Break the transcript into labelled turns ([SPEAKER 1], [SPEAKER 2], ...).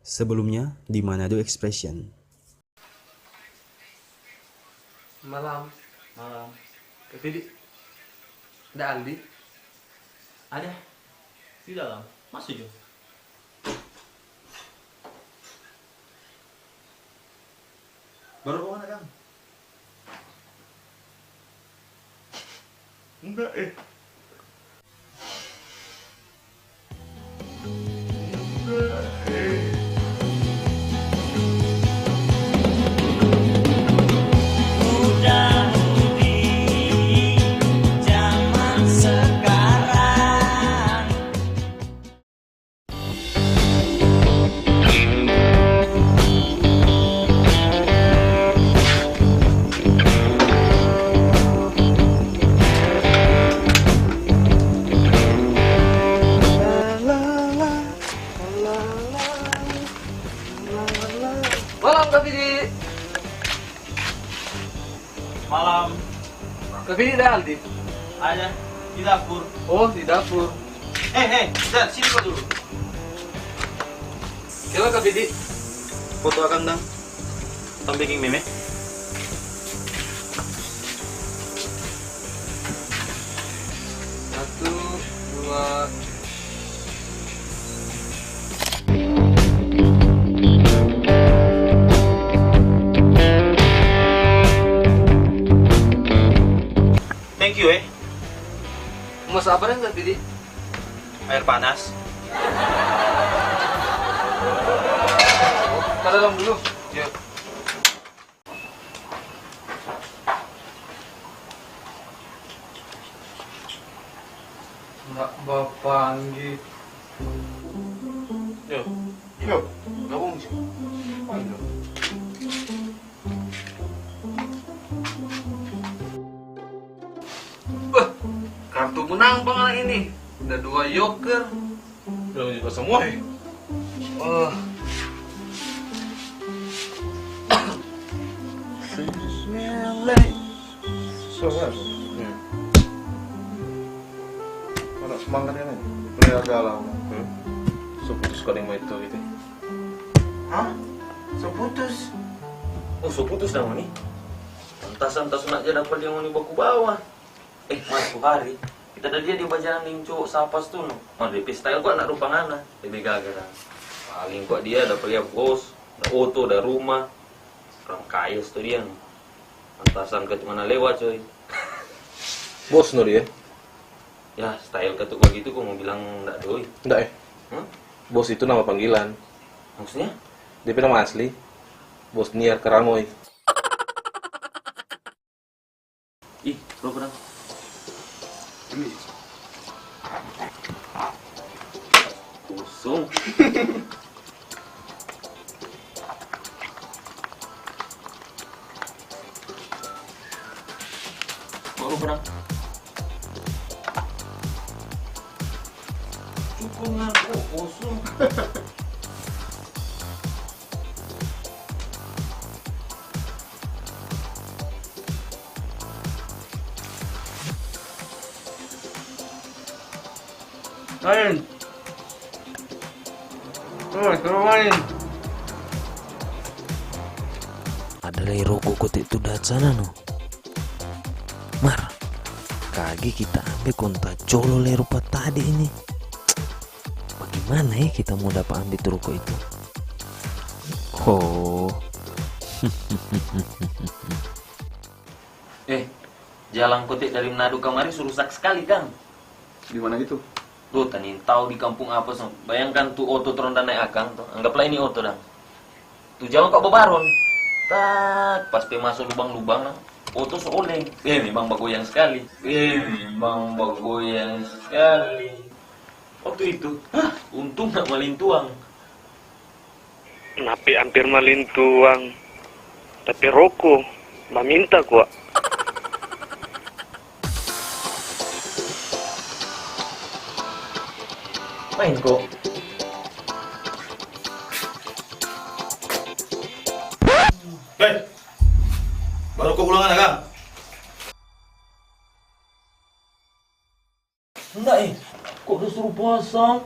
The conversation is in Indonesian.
[SPEAKER 1] Sebelumnya di Manado Expression.
[SPEAKER 2] Malam.
[SPEAKER 3] Malam.
[SPEAKER 2] Tapi ada Aldi.
[SPEAKER 3] Ada di dalam. Masuk Jo.
[SPEAKER 4] Baru kemana Kang? Enggak
[SPEAKER 5] Udah di zaman sekarang.
[SPEAKER 2] Malam Kak Vidi.
[SPEAKER 3] Malam.
[SPEAKER 2] Kak Vidi ada Aldi.
[SPEAKER 3] Ada di dapur.
[SPEAKER 2] Oh, di dapur.
[SPEAKER 3] Dan sini kau dulu.
[SPEAKER 2] Kira Kak Vidi.
[SPEAKER 3] Foto Akang dang. Tom bikin meme.
[SPEAKER 2] Satu, dua.
[SPEAKER 3] Thank you
[SPEAKER 2] Mas apa Kak Vidi?
[SPEAKER 3] Air panas.
[SPEAKER 2] Ke dalam dulu. Ya. Nggak bapak gitu.
[SPEAKER 3] Yo.
[SPEAKER 4] Yo, gabung sih. Ayo.
[SPEAKER 2] Wah, kartu menang bang ini. Ada 2 joker.
[SPEAKER 3] Belum juga semua
[SPEAKER 2] Oh.
[SPEAKER 4] Soalnya anak semangat ini. Peniaga lama.
[SPEAKER 3] Seputus kau yang mau itu gitu.
[SPEAKER 4] Hah? Seputus?
[SPEAKER 3] Oh, seputus dah nih. Antas nak aja dapat yang mau baku bawah. Mas Buhari. Kita dah dia di bajaran lingcuk sapas tuh no. Oh, DP style kok anak rumpangana. Lebih gagara. Paling kok dia dapat lihat bos, ada auto, ada rumah. Orang kaya tuh dia. Antasan ke mana lewat coy.
[SPEAKER 6] Bos no dia?
[SPEAKER 3] Ya, style ketuk begitu kok mau bilang enggak doi.
[SPEAKER 6] Enggak
[SPEAKER 3] Hah?
[SPEAKER 6] Bos itu nama panggilan.
[SPEAKER 3] Maksudnya?
[SPEAKER 6] DP nama asli. Bos Niar Karamoy.
[SPEAKER 3] Ih, bro pedang.
[SPEAKER 4] Ini.
[SPEAKER 3] Kosong. Baru pedang. Cukup ngaku kosong.
[SPEAKER 2] Main. Oh, suruh main.
[SPEAKER 7] Ada lagi rokok kotek itu dat sana no. Mar, kaki kita ambil kontak colo le rupa tadi ini. Bagaimana ya kita mau dapat ambil tuh rokok itu? Oh.
[SPEAKER 3] Jalan kotek dari Manado kemari rusak sekali, Kang.
[SPEAKER 4] Di mana gitu?
[SPEAKER 3] Tuh, tanin tahu di kampung apa so. Bayangkan tuh oto teronda naik akang tuh. Anggaplah ini oto dah. Tuh jalan kok bebaron. Tak, pas masuk lubang-lubang nah. Oto seoleng. Memang bagoyang sekali. Memang bagoyang sekali. Waktu itu, untung gak malintuang.
[SPEAKER 8] Napi hampir malintuang. Tapi rokok, minta gua.
[SPEAKER 3] Main kok.
[SPEAKER 4] Baru kau pulang kan?
[SPEAKER 3] Enggak kok disuruh pasang?